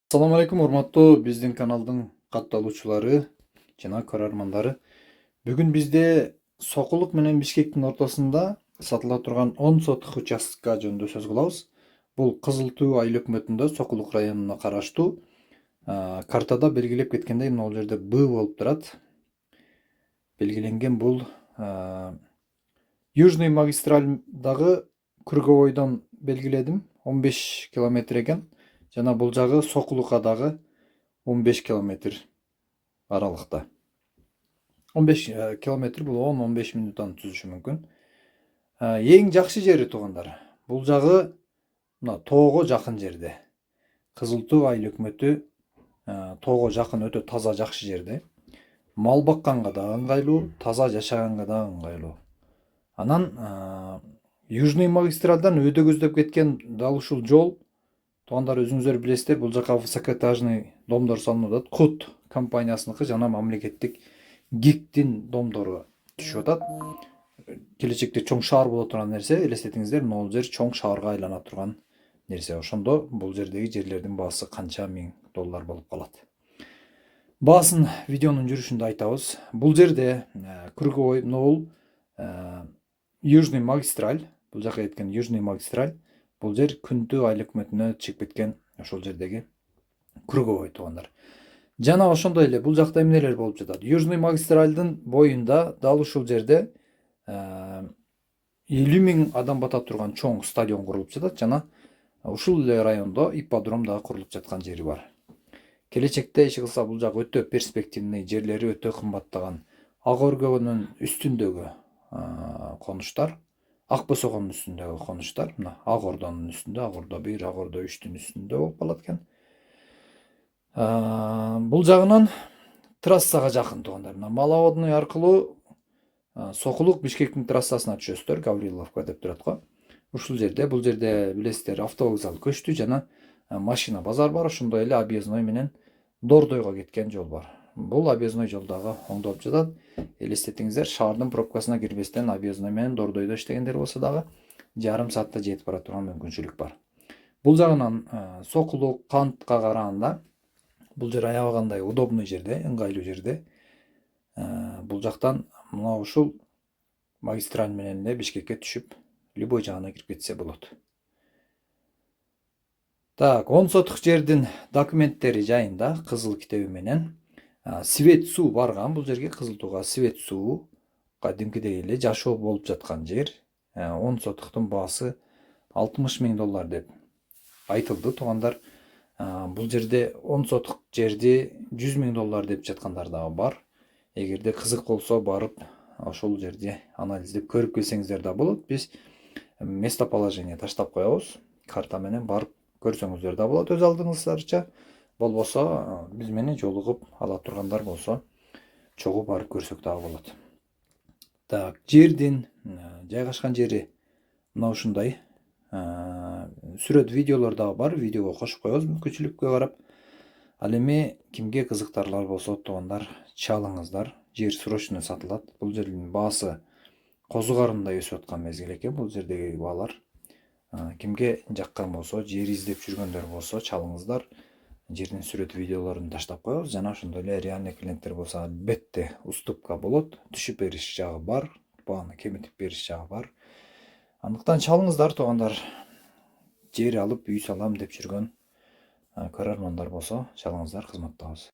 Assalamu alaikum, урматтуу биздин каналдын катталуучулары жана көрөрмандары. Бүгүн бизде Сокулук менен Бишкектин ортосунда сатыла турган 10 сотук участка жөнүндө сөз кылабыз. Бул Кызыл Туу айыл өкмөтүндө Сокулук районуна караштуу. Картада белгилеп кеткендей, могул жерде Б болуп турат. Белгиленген бул Южный магистральдагы Круговойдон белгиледим, 15 километр экен. Жана бул жагы Сокулукка дагы 15 километр аралыкта. 15 километр бул 10-15 мүнөттөн түзүшү мүмкүн. Эң жакшы жери туугандар. Бул жагы мына тоого жакын жерде. Кызыл Туу айыл өкмөтү тоого жакын, өтө таза, жакшы жерде. Мал бакканга да ыңгайлуу, таза жашаганга да ыңгайлуу. Анан Южный магистралдан өйдө көздөп кеткен дал ушул жол. Туугандар, өзүңүздөр билесиздер, бул жака высокоэтажный домдор салынып атат. Кут компаниясыныкы жана мамлекеттик ГИКтин домдору түшүп атат. Келечекте чоң шаар боло турган нерсе, элестетиңиздер, могул жер чоң шаарга айлана турган нерсе. Ошондо бул жердеги жерлердин баасы канча миң доллар болуп калат. Баасын видеонун жүрүшүндө айтабыз. Бул жерде Круговой, бул Южный магистраль, бул жака кеткен Южный магистраль. Бул жер Күнтүү айыл өкмөтүнө чыгып кеткен ошол жердеги Круговой, туугандар. Жана ошондой эле бул жакта эмнелер болуп жатат? Южный магистральдын боюнда дал ушул жерде 50 000 адам бата турган чоң стадион курулуп жатат жана ушул эле райондо ипподром дагы курулуп жаткан жери бар. Келечекте иши кылса бул жак өтө перспективный, жерлери өтө кымбаттаган Ак өргөнүн үстүндөгү конуштар. Ак босогонун үстүндөгү конуштар, мына Ак Ордонун үстүндө, Ак Ордо 1, Ак Ордо 3-түн үстүндө болуп калат экен. Бул жагынан трассага жакын, туугандар. Мына Маловодный аркылуу Сокулук Бишкектин трассасына түшөсүздөр, Гавриловка деп турат го. Ушул жерде, бул жерде билесиздер, автовокзал көчтү жана машина базар бар, ошондой эле объездной менен Дордойго кеткен жол бар. Бул объездной жол дагы оңдолуп жатат. Элестетиңиздер, шаардын пробкасына кирбестен объездной менен Дордойдо иштегендер болсо дагы жарым саатта жетип бара турган мүмкүнчүлүк бар. Бул жагынан Сокулук, Кантка караганда бул жер аябагандай удобный жерде, ыңгайлуу жерде. Бул жактан мына ушул магистраль менен эле Бишкекке түшүп, любой жагына кирип кетсе болот. Так, 10 сотук жердин документтери жайында кызыл китеби менен Свет суу барган бул жерге, Кызыл Тууга свет суу кадимкидей эле жашоо болуп жаткан жер. 10 сотуктун баасы 60 000 доллар деп айтылды, туугандар. Бул жерде 10 сотук жерди 100 000 доллар деп жаткандар дагы бар. Эгерде кызык болсо, барып ошол жерди анализдеп көрүп келсеңиздер да болот. Биз местоположение таштап коебуз, карта менен барып көрсөңүздөр да болот өз алдыңыздарча. Болбосо биз менен жолугуп ала тургандар болсо чогуу барып көрсөк дагы болот. Так, жердин жайгашкан жери мына ушундай. Сүрөт, видеолор дагы бар, видеого кошуп коебуз мүмкүнчүлүккө карап. Ал эми кимге кызыктарлар болсо, туугандар, чалыңыздар. Жер срочно сатылат. Бул жердин баасы козу карындай өсүп аткан мезгил экен бул жердеги баалар. Кимге жаккан болсо, жер издеп жүргөндөр болсо, чалыңыздар. Жердин сүрөт, видеолорун таштап коебуз. Жана ошондой эле реальный клиенттер болсо, албетте уступка болот. Түшүп бериш жагы бар, бааны кемитип бериш жагы бар. Андыктан чалыңыздар, туугандар. Жер алып үй салам деп жүргөн көрөрмандар болсо, чалыңыздар, кызматтабыз.